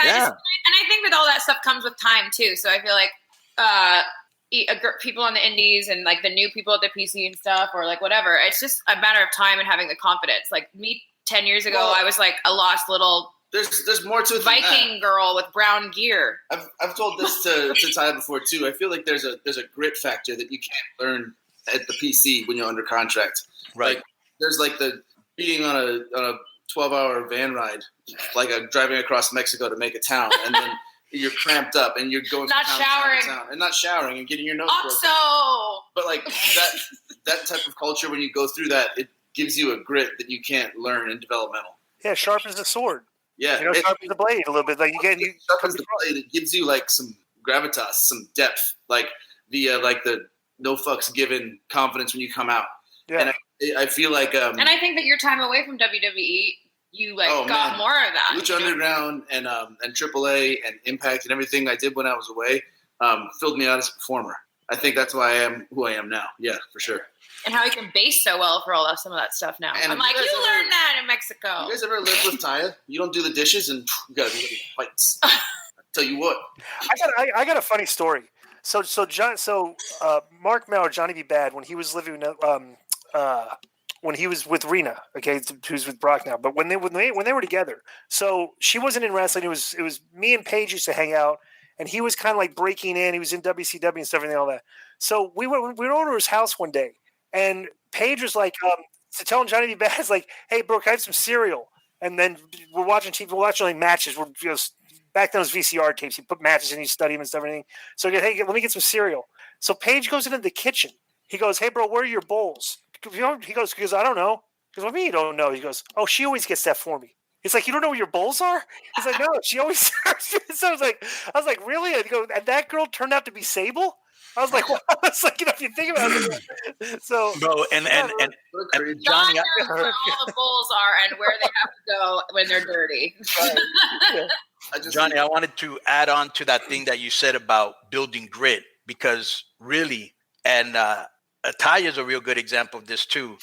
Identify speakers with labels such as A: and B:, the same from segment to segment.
A: And I think with all that stuff comes with time too. So I feel like people on the indies and like the new people at the PC and stuff, or like whatever, it's just a matter of time and having the confidence. Like me 10 years ago, I was like a lost little
B: there's more to it
A: Viking girl with brown gear.
B: I've told this to Ty before too. I feel like there's a grit factor that you can't learn at the PC when you're under contract.
C: Right.
B: Like, there's like the being on a 12-hour van ride, like driving across Mexico to make a town, and then you're cramped up and you're going
A: not
B: from
A: showering,
B: town to town, and not showering and getting your nose broken. But like that type of culture, when you go through that, it gives you a grit that you can't learn in developmental.
D: Yeah, sharpens the sword.
B: Yeah,
D: sharpens the blade a little bit. Like you
B: sharpens the blade. It gives you like some gravitas, some depth, like the no fucks given confidence when you come out.
D: Yeah,
B: and I feel like,
A: and I think that your time away from WWE, you got more of that.
B: Lucha Underground and AAA and Impact and everything I did when I was away filled me out as a performer. I think that's why I am who I am now. Yeah, for sure.
A: And how he can base so well for some of that stuff now. And I'm like, you learned that in Mexico.
B: You guys ever live with Taya? You don't do the dishes and you gotta be getting fights. I'll tell you what.
D: I got a funny story. So Mark Maurer, Johnny B. Bad, when he was living when he was with Rena, okay, who's with Brock now, but when they were together, so she wasn't in wrestling. It was me and Paige used to hang out, and he was kind of like breaking in. He was in WCW and stuff and all that. So we were over to his house one day, and Paige was like, telling Johnny B. Bad, like, "Hey, Brooke, I have some cereal." And then we're watching TV. We're watching like matches. Back then it was VCR tapes. You put matches in, you study them and stuff. Everything. So I go, "Hey, let me get some cereal." So Paige goes into the kitchen. He goes, "Hey, bro, where are your bowls?" He goes, "I don't know." He goes, "What do you mean you don't know?" He goes, "Oh, she always gets that for me." He's like, "You don't know where your bowls are?" He's like, "No, she always." So I was like, "Really?" And that girl turned out to be Sable. I was like, well, it's like, if you think about it. So,
C: bro, and
A: John knows where all the bowls are and where they have to go when they're dirty.
C: Johnny, I wanted to add on to that thing that you said about building grit, because really, and Taya is a real good example of this too.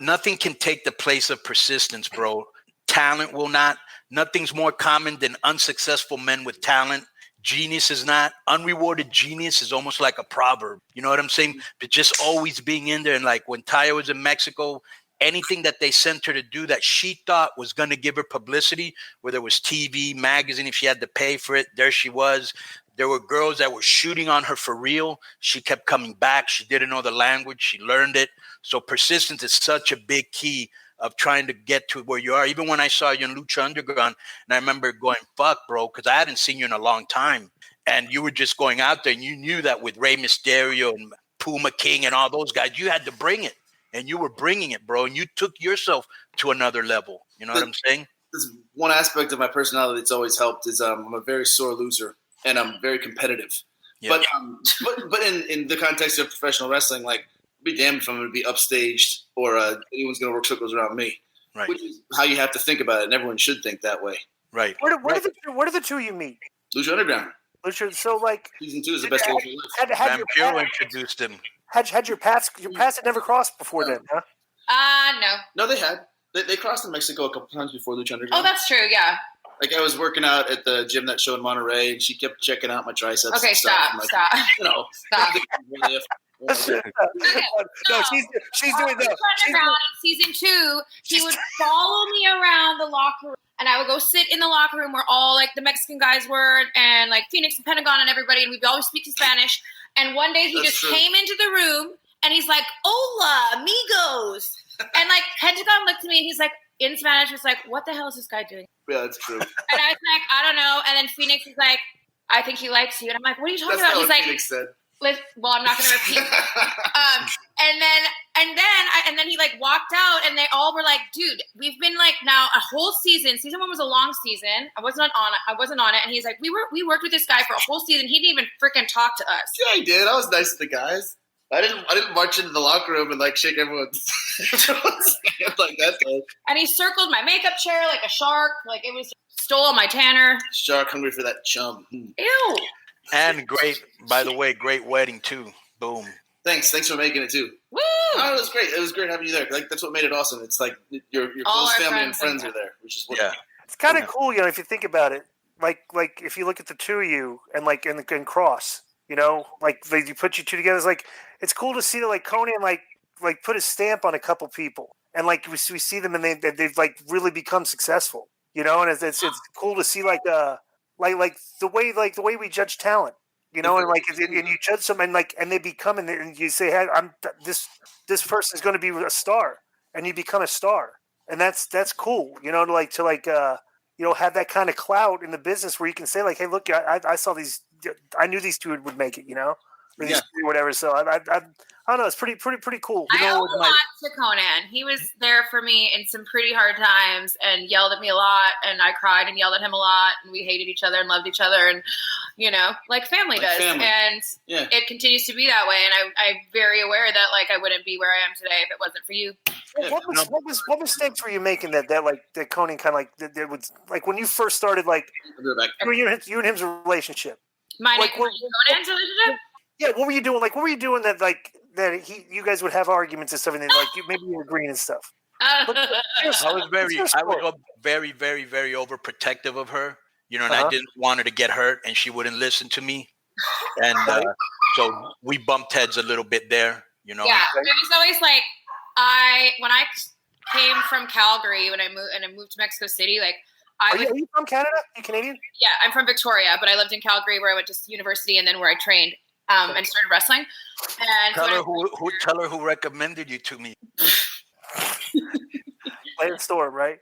C: Nothing can take the place of persistence, bro. Talent will not. Nothing's more common than unsuccessful men with talent. Genius is not. Unrewarded genius is almost like a proverb. You know what I'm saying? But just always being in there. And like when Taya was in Mexico, anything that they sent her to do that she thought was going to give her publicity, whether it was TV, magazine, if she had to pay for it, there she was. There were girls that were shooting on her for real. She kept coming back. She didn't know the language. She learned it. So persistence is such a big key of trying to get to where you are. Even when I saw you in Lucha Underground, and I remember going, fuck, bro, because I hadn't seen you in a long time. And you were just going out there, and you knew that with Rey Mysterio and Puma King and all those guys, you had to bring it. And you were bringing it, bro. And you took yourself to another level. You know what I'm saying?
B: There's one aspect of my personality that's always helped is I'm a very sore loser, and I'm very competitive. Yeah. But in the context of professional wrestling, like, be damned if I'm going to be upstaged or anyone's going to work circles around me.
C: Right.
B: Which is how you have to think about it, and everyone should think that way.
C: Right.
D: Where do the two you meet?
B: Lucha Underground.
D: So like
B: season 2 is the best way to live.
C: Vampiro introduced him.
D: Had your paths had never crossed before then, huh?
A: No.
B: No, they had. They crossed in Mexico a couple times before Lucha Underground.
A: Oh, that's true. Yeah.
B: Like I was working out at the gym that show in Monterey, and she kept checking out my triceps.
A: Okay,
B: and stuff.
A: stop.
B: You know,
A: stop.
D: No, she's doing that.
A: Season 2, he would follow me around the locker room, and I would go sit in the locker room where all like the Mexican guys were, and like Phoenix and Pentagon and everybody, and we'd always speak in Spanish. And one day he came into the room, and he's like, "Hola, amigos," and like Pentagon looked at me, and he's like in Spanish, was like, "What the hell is this guy doing?"
B: Yeah, that's true.
A: And I was like, "I don't know." And then Phoenix is like, "I think he likes you," and I'm like, "What are you talking about?" He's like,
B: Phoenix said.
A: Well, I'm not going to repeat. And then he like walked out, and they all were like, "Dude, we've been like now a whole season. Season 1 was a long season. I wasn't on it." And he's like, "We worked with this guy for a whole season. He didn't even freaking talk to us."
B: Yeah, he did. I was nice to the guys. I didn't march into the locker room and like shake everyone's hand like that though.
A: And he circled my makeup chair like a shark. Like it was stole my tanner.
B: Shark hungry for that chum.
A: Ew.
C: And by the way, great wedding too. Boom.
B: Thanks for making it too.
A: Woo!
B: Oh, it was great. It was great having you there. Like that's what made it awesome. It's like your close family and friends are there, which is what.
C: Yeah.
D: It's kind of cool, if you think about it. if you look at the two of you and Cross, you know, like you put you two together, it's cool to see that like Konnan like put a stamp on a couple people, and like we see them and they've like really become successful, you know, and it's cool to see like the way we judge talent, you know, and like and you judge them and they become and you say, hey, this person is going to be a star, and you become a star, and that's cool, you know, to have that kind of clout in the business where you can say like, hey, look, I saw these, I knew these two would make it, you know, or these two, whatever. So I don't know, it's pretty cool.
A: I owe a lot to Konnan. He was there for me in some pretty hard times and yelled at me a lot, and I cried and yelled at him a lot, and we hated each other and loved each other, and you know, like family does. And it continues to be that way. And I'm very aware that like I wouldn't be where I am today if it wasn't for you.
D: What mistakes were you making that Konnan kind of like that was like when you first started, like you and him's relationship?
A: Konnan's relationship?
D: Yeah, what were you doing? Like, what were you doing that you guys would have arguments and stuff, and then like maybe you were agreeing and stuff?
C: I was very, very, very overprotective of her, you know, and I didn't want her to get hurt, and she wouldn't listen to me, and so we bumped heads a little bit there, you know.
A: Yeah, it was always like when I came from Calgary, when I moved to Mexico City, like.
D: Are you from Canada? Are you Canadian?
A: Yeah, I'm from Victoria, but I lived in Calgary where I went to university and then where I trained and started wrestling. And
C: tell her who recommended you to me.
D: Lance Storm, right?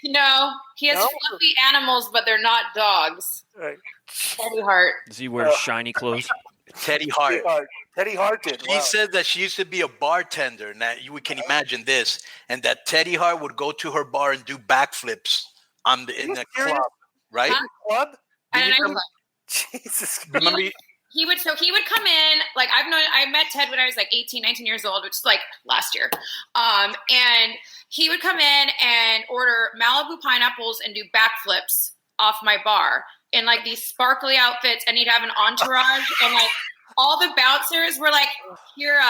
A: He has fluffy animals, but they're not dogs.
D: Right.
A: Teddy Hart.
E: Does he wear shiny clothes?
C: Teddy Hart.
D: Teddy Hart did.
C: She said that she used to be a bartender. Now you can imagine this, and that Teddy Hart would go to her bar and do backflips in the club, right?
D: Club?
C: Jesus. Remember?
A: He would come in, like I met Ted when I was like 18, 19 years old, which is like last year. And he would come in and order Malibu pineapples and do backflips off my bar in like these sparkly outfits, and he'd have an entourage and like all the bouncers were like, your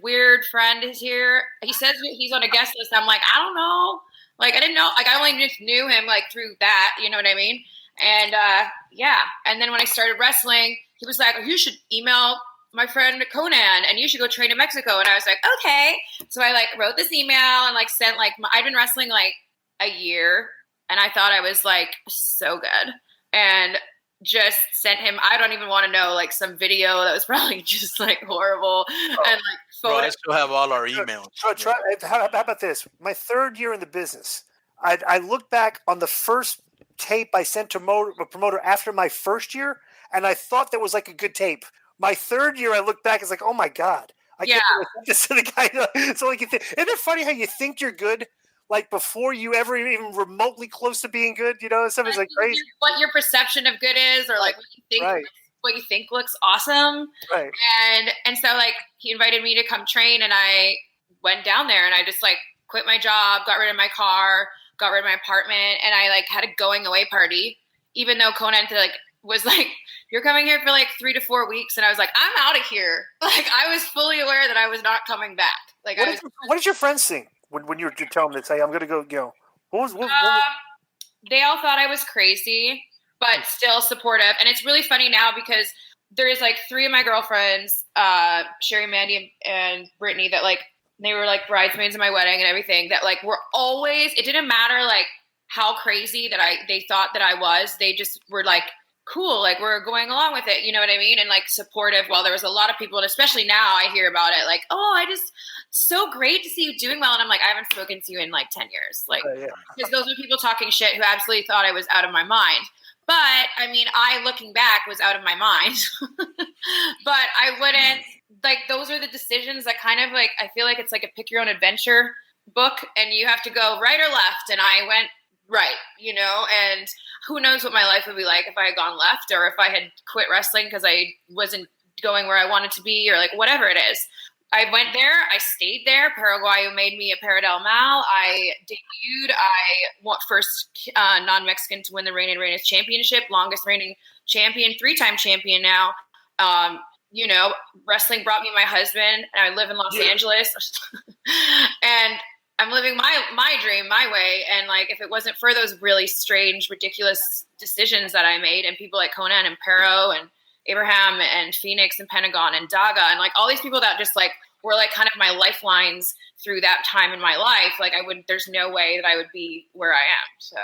A: weird friend is here. He says he's on a guest list. I'm like, I don't know. Like, I didn't know. Like, I only just knew him, like, through that. You know what I mean? And, And then when I started wrestling, he was like, you should email my friend Konnan, and you should go train in Mexico. And I was like, okay. So I, like, wrote this email and, like, sent, like, I'd been wrestling, like, a year. And I thought I was, like, so good. And just sent him, I don't even want to know, like, some video that was probably just, like, horrible. And, like, photos.
C: Bro, I still have all our emails.
D: How about this? My third year in the business, I look back on the first tape I sent to a promoter after my first year, and I thought that was, like, a good tape. My third year, I look back, it's like, oh, my God. I can't send this to the guy. So, like, isn't it funny how you think you're good? Like before you ever even remotely close to being good, you know, something's like crazy.
A: What your perception of good is, or like what you think looks awesome.
D: Right.
A: And so like he invited me to come train, and I went down there, and I just like quit my job, got rid of my car, got rid of my apartment, and I like had a going away party, even though Konnan like was like, you're coming here for like 3 to 4 weeks, and I was like, I'm out of here. Like I was fully aware that I was not coming back. Like
D: what did your friends think? When you were telling them to say, I'm going to go, you know, what was
A: they all thought I was crazy, but still supportive. And it's really funny now because there's like 3 of my girlfriends, Sherry, Mandy, and Brittany, that like, they were like bridesmaids in my wedding and everything, that like were always, it didn't matter like how crazy that they thought that I was. They just were like, cool, like we're going along with it, you know what I mean? And like supportive. While there was a lot of people, and especially now I hear about it, like, oh, so great to see you doing well. And I'm like, I haven't spoken to you in like 10 years. Like, because those were people talking shit who absolutely thought I was out of my mind. But I mean, I looking back was out of my mind, but I wouldn't like, those are the decisions that kind of like, I feel like it's like a pick your own adventure book, and you have to go right or left. And I went right, you know, and who knows what my life would be like if I had gone left, or if I had quit wrestling because I wasn't going where I wanted to be, or like whatever it is. I went there. I stayed there. Paraguayo made me a Paradel Mal. I debuted. I won first non-Mexican to win the Reign and Reigns Championship, longest reigning champion, 3-time champion now. You know, wrestling brought me my husband, and I live in Los Angeles. And I'm living my dream my way. And like, if it wasn't for those really strange, ridiculous decisions that I made, and people like Konnan and Pero and Abraham and Phoenix and Pentagon and Daga and like all these people that just like were like kind of my lifelines through that time in my life, like there's no way that I would be where I am. So